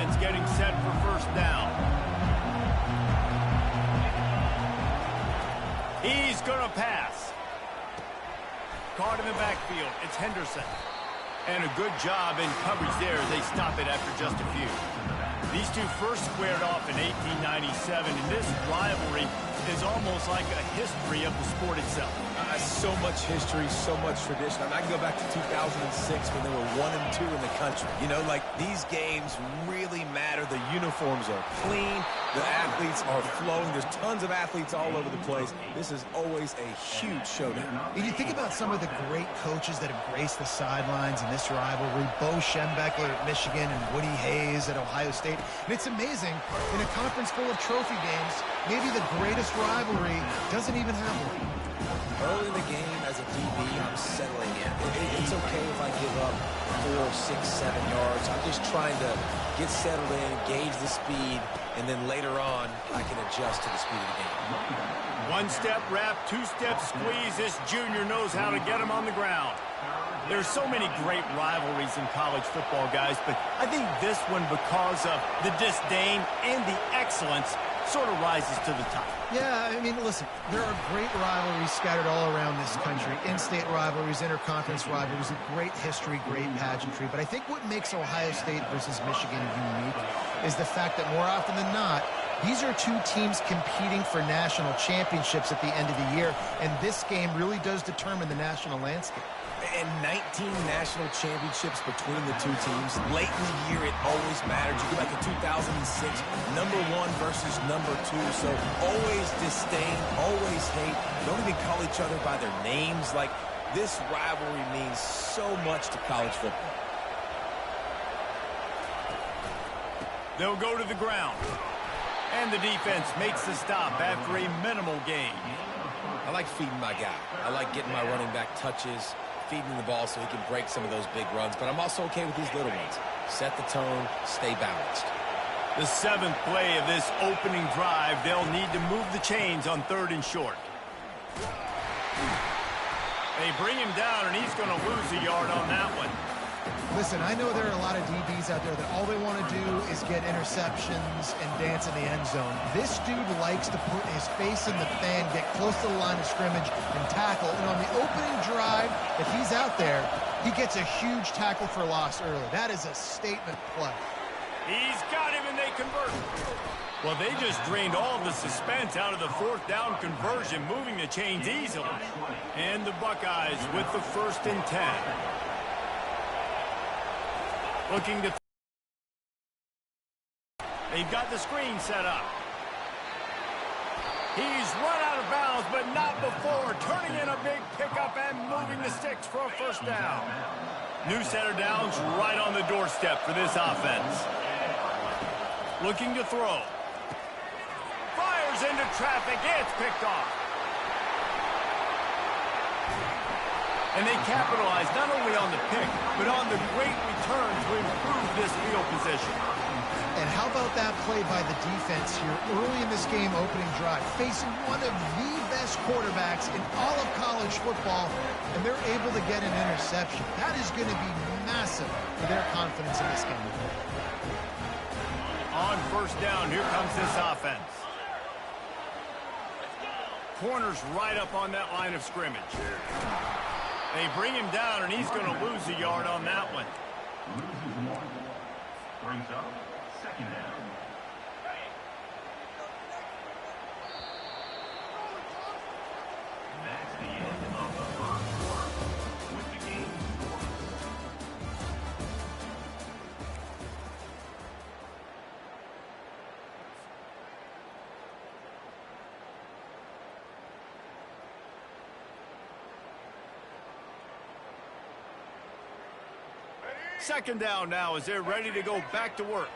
offense getting set for first down. He's going to pass. Caught in the backfield. It's Henderson. And a good job in coverage there as they stop it after just a few. These two first squared off in 1897, and this rivalry is almost like a history of the sport itself. So much history, so much tradition. I can go back to 2006 when they were 1-2 in the country. You know, like, these games really matter. The uniforms are clean. The athletes are flowing. There's tons of athletes all over the place. This is always a huge showdown. And you think about some of the great coaches that have graced the sidelines in this rivalry. Bo Schembechler at Michigan and Woody Hayes at Ohio State. And it's amazing, in a conference full of trophy games, maybe the greatest rivalry doesn't even have one. Early in the game, as a DB, I'm settling in. It's okay if I give up 4, 6, 7 yards. I'm just trying to get settled in, gauge the speed, and then later on, I can adjust to the speed of the game. One-step wrap, two-step squeeze. This junior knows how to get him on the ground. There's so many great rivalries in college football, guys, but I think this one, because of the disdain and the excellence, sort of rises to the top. Yeah, I mean, listen, there are great rivalries scattered all around this country. In-state rivalries, interconference rivalries, great history, great pageantry. But I think what makes Ohio State versus Michigan unique is the fact that more often than not, these are two teams competing for national championships at the end of the year, and this game really does determine the national landscape. And 19 national championships between the two teams. Late in the year, it always matters. You go back to 2006, number 1 versus number 2. So always disdain, always hate. Don't even call each other by their names. Like, this rivalry means so much to college football. They'll go to the ground. And the defense makes the stop after a minimal gain. I like feeding my guy. I like getting my running back touches, feeding the ball so he can break some of those big runs. But I'm also okay with these little ones. Set the tone, stay balanced. The 7th play of this opening drive, they'll need to move the chains on 3rd and short. They bring him down, and he's going to lose a yard on that one. Listen, I know there are a lot of DBs out there that all they want to do is get interceptions and dance in the end zone. This dude likes to put his face in the fan, get close to the line of scrimmage, and tackle. And on the opening drive, if he's out there, he gets a huge tackle for loss early. That is a statement play. He's got him, and they convert. Well, they just drained all the suspense out of the 4th down conversion, moving the chains easily. And the Buckeyes with the 1st and 10. Looking to... They've got the screen set up. He's run out of bounds, but not before. Turning in a big pickup and moving the sticks for a 1st down. New set of downs right on the doorstep for this offense. Looking to throw. Fires into traffic. It's picked off. And they capitalize not only on the pick, but on the great return to improve this field position. And how about that play by the defense here early in this game opening drive, facing one of the best quarterbacks in all of college football, and they're able to get an interception. That is going to be massive for their confidence in this game. On 1st down, here comes this offense. Corners right up on that line of scrimmage. They bring him down, and he's going to lose a yard on that one. Loses 1. Brings up 2nd down. That's the end of the 1st quarter. With the game scored. Second down now as they're ready to go back to work.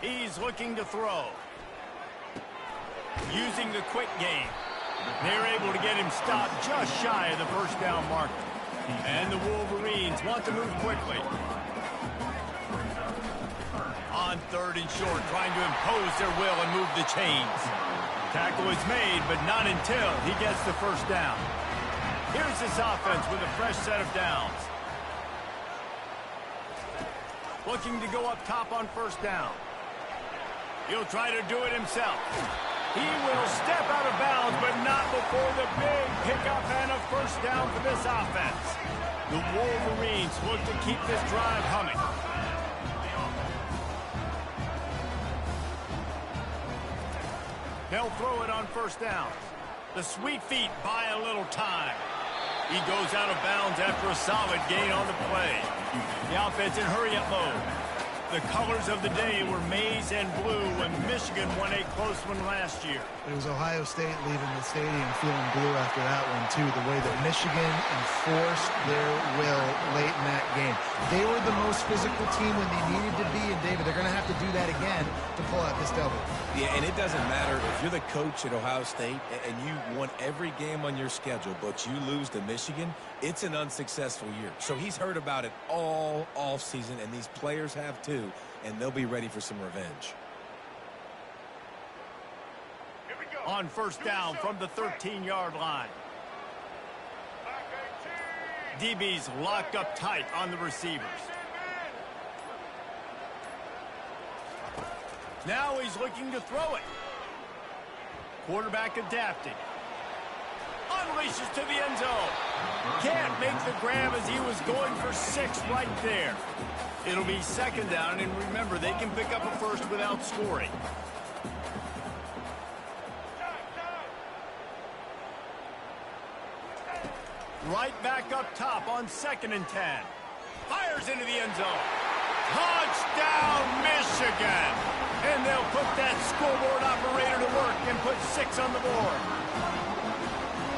He's looking to throw. Using the quick game. They're able to get him stopped just shy of the 1st down marker. And the Wolverines want to move quickly. On 3rd and short, trying to impose their will and move the chains. Tackle is made, but not until he gets the 1st down. Here's this offense with a fresh set of downs. Looking to go up top on first down. He'll try to do it himself. He will step out of bounds, but not before the big pickup and a first down for this offense. The Wolverines look to keep this drive humming. They'll throw it on first down. The sweet feet buy a little time. He goes out of bounds after a solid gain on the play. The offense in hurry-up mode. The colors of the day were maize and blue when Michigan won a close one last year. It was Ohio State leaving the stadium feeling blue after that one, too. The way that Michigan enforced their will late in that game. They were the most physical team when they needed to be, and David, they're going to have to do that again to pull out this W. Yeah, and it doesn't matter if you're the coach at Ohio State and you won every game on your schedule, but you lose to Michigan, it's an unsuccessful year. So he's heard about it all offseason, and these players have too, and they'll be ready for some revenge. On first down from the 13-yard line. DB's locked up tight on the receivers. Now he's looking to throw it. Quarterback adapting. Unleashes to the end zone. Can't make the grab as he was going for 6 right there. It'll be second down, and remember, they can pick up a first without scoring. Right back up top on 2nd and 10. Fires into the end zone. Touchdown, Michigan! And they'll put that scoreboard operator to work and put 6 on the board.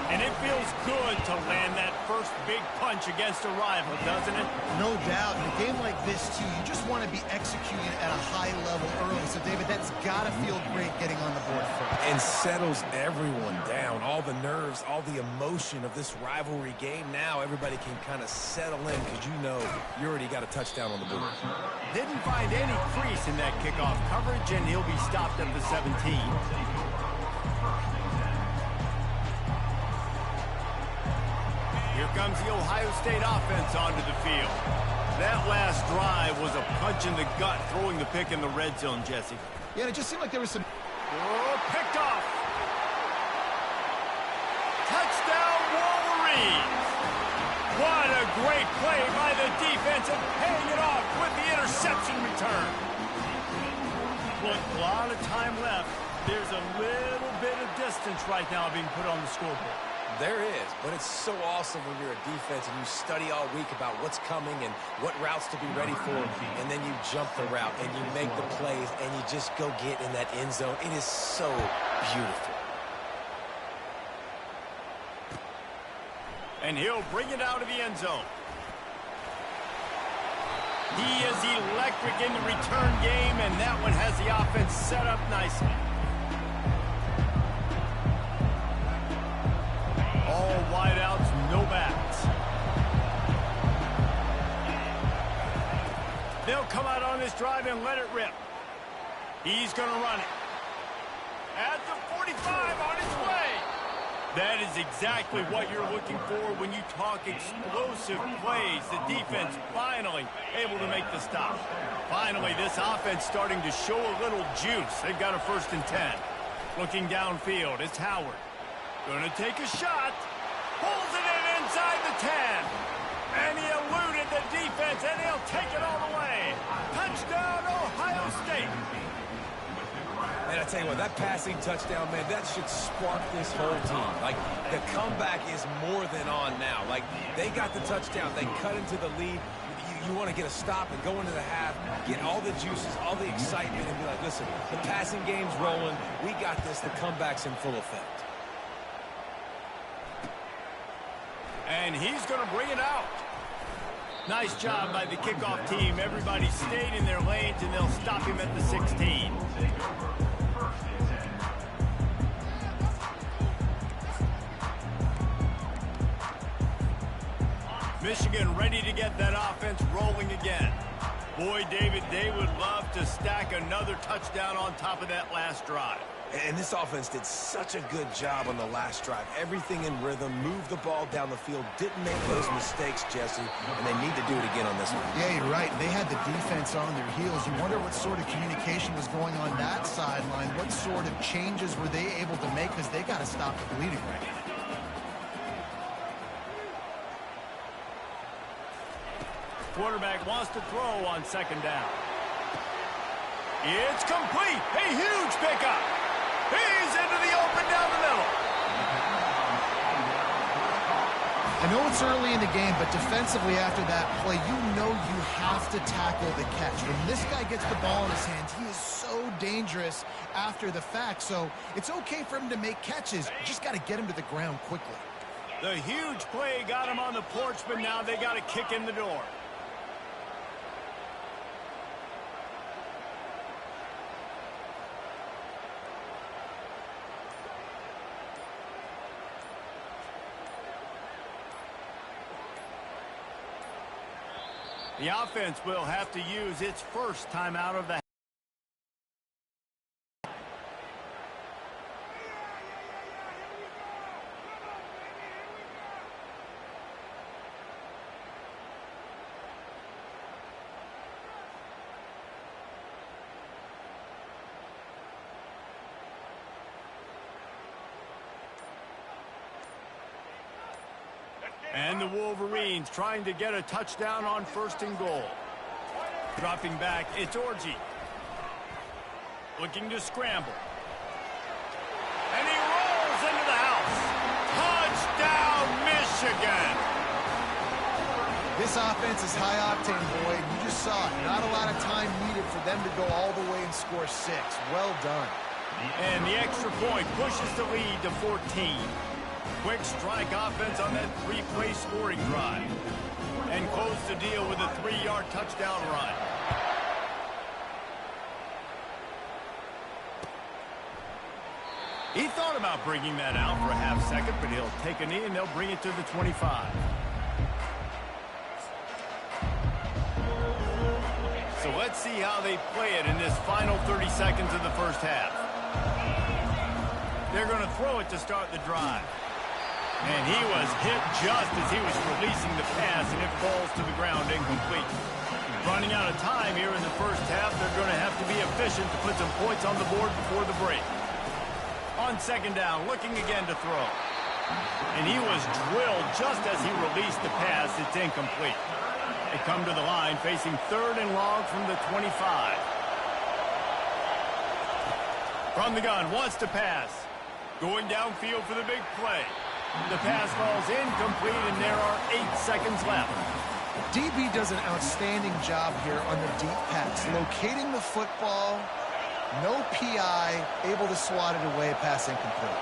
And it feels good to land that first big punch against a rival, doesn't it? No doubt. In a game like this, too, you just want to be executing at a high level early. So, David, that's got to feel great getting on the board first. And settles everyone down. All the nerves, all the emotion of this rivalry game. Now everybody can kind of settle in because you know you already got a touchdown on the board. Didn't find any crease in that kickoff coverage, and he'll be stopped at the 17. Here comes the Ohio State offense onto the field. That last drive was a punch in the gut, throwing the pick in the red zone, Jesse. Yeah, it just seemed like there was some... Oh, picked off. Touchdown, Wolverines. What a great play by the defense and paying it off with the interception return. With a lot of time left, there's a little bit of distance right now being put on the scoreboard. There is, but it's so awesome when you're a defense and you study all week about what's coming and what routes to be ready for, and then you jump the route and you make the plays and you just go get in that end zone. It is so beautiful. And he'll bring it out of the end zone. He is electric in the return game, and that one has the offense set up nicely. All wideouts, no backs. They'll come out on this drive and let it rip. He's going to run it. At the 45 on its way. That is exactly what you're looking for when you talk explosive plays. The defense finally able to make the stop. Finally, this offense starting to show a little juice. They've got a 1st and 10. Looking downfield, it's Howard. Going to take a shot. Pulls it in inside the 10. And he eluded the defense, and he'll take it all the way. Touchdown, Ohio State. And I tell you what, that passing touchdown, man, that should spark this whole team. Like, the comeback is more than on now. Like, they got the touchdown. They cut into the lead. You want to get a stop and go into the half, get all the juices, all the excitement, and be like, listen, the passing game's rolling. We got this. The comeback's in full effect. And he's going to bring it out. Nice job by the kickoff team. Everybody stayed in their lanes, and they'll stop him at the 16. Michigan ready to get that offense rolling again. Boy, David, they would love to stack another touchdown on top of that last drive. And this offense did such a good job on the last drive. Everything in rhythm, moved the ball down the field, didn't make those mistakes, Jesse, and they need to do it again on this one. Yeah, you're right. They had the defense on their heels. You wonder what sort of communication was going on that sideline. What sort of changes were they able to make, because they got to stop the bleeding right now. Quarterback wants to throw on second down. It's complete. A huge pickup. He's into the open down the middle. I know it's early in the game, but defensively after that play, you know you have to tackle the catch. When this guy gets the ball in his hands, he is so dangerous after the fact. So it's okay for him to make catches. You just got to get him to the ground quickly. The huge play got him on the porch, but now they got to kick in the door. The offense will have to use its first timeout of the And the Wolverines trying to get a touchdown on 1st and goal. Dropping back, it's Orji. Looking to scramble. And he rolls into the house. Touchdown, Michigan! This offense is high octane, boy. You just saw it. Not a lot of time needed for them to go all the way and score 6. Well done. And the extra point pushes the lead to 14. Quick strike offense on that 3-play scoring drive. And close the deal with a 3-yard touchdown run. He thought about bringing that out for a half second, but he'll take a knee and they'll bring it to the 25. So let's see how they play it in this final 30 seconds of the first half. They're going to throw it to start the drive. And he was hit just as he was releasing the pass, and it falls to the ground incomplete. Running out of time here in the first half, they're going to have to be efficient to put some points on the board before the break. On second down, looking again to throw. And he was drilled just as he released the pass. It's incomplete. They come to the line facing 3rd and long from the 25. From the gun, wants to pass. Going downfield for the big play. The pass falls incomplete, and there are 8 seconds left. DB does an outstanding job here on the deep pass. Locating the football, no PI, able to swat it away, pass incomplete.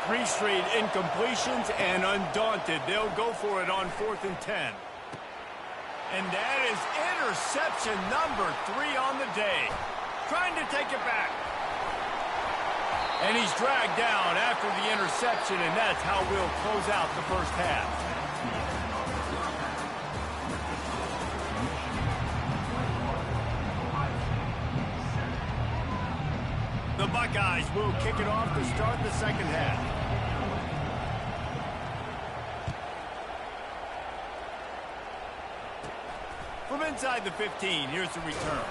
3 straight incompletions, and undaunted, they'll go for it on 4th and 10. And that is interception number 3 on the day. Trying to take it back. And he's dragged down after the interception, and that's how we'll close out the first half. The Buckeyes will kick it off to start the second half. From inside the 15, here's the return.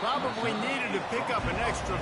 Probably needed to pick up an extra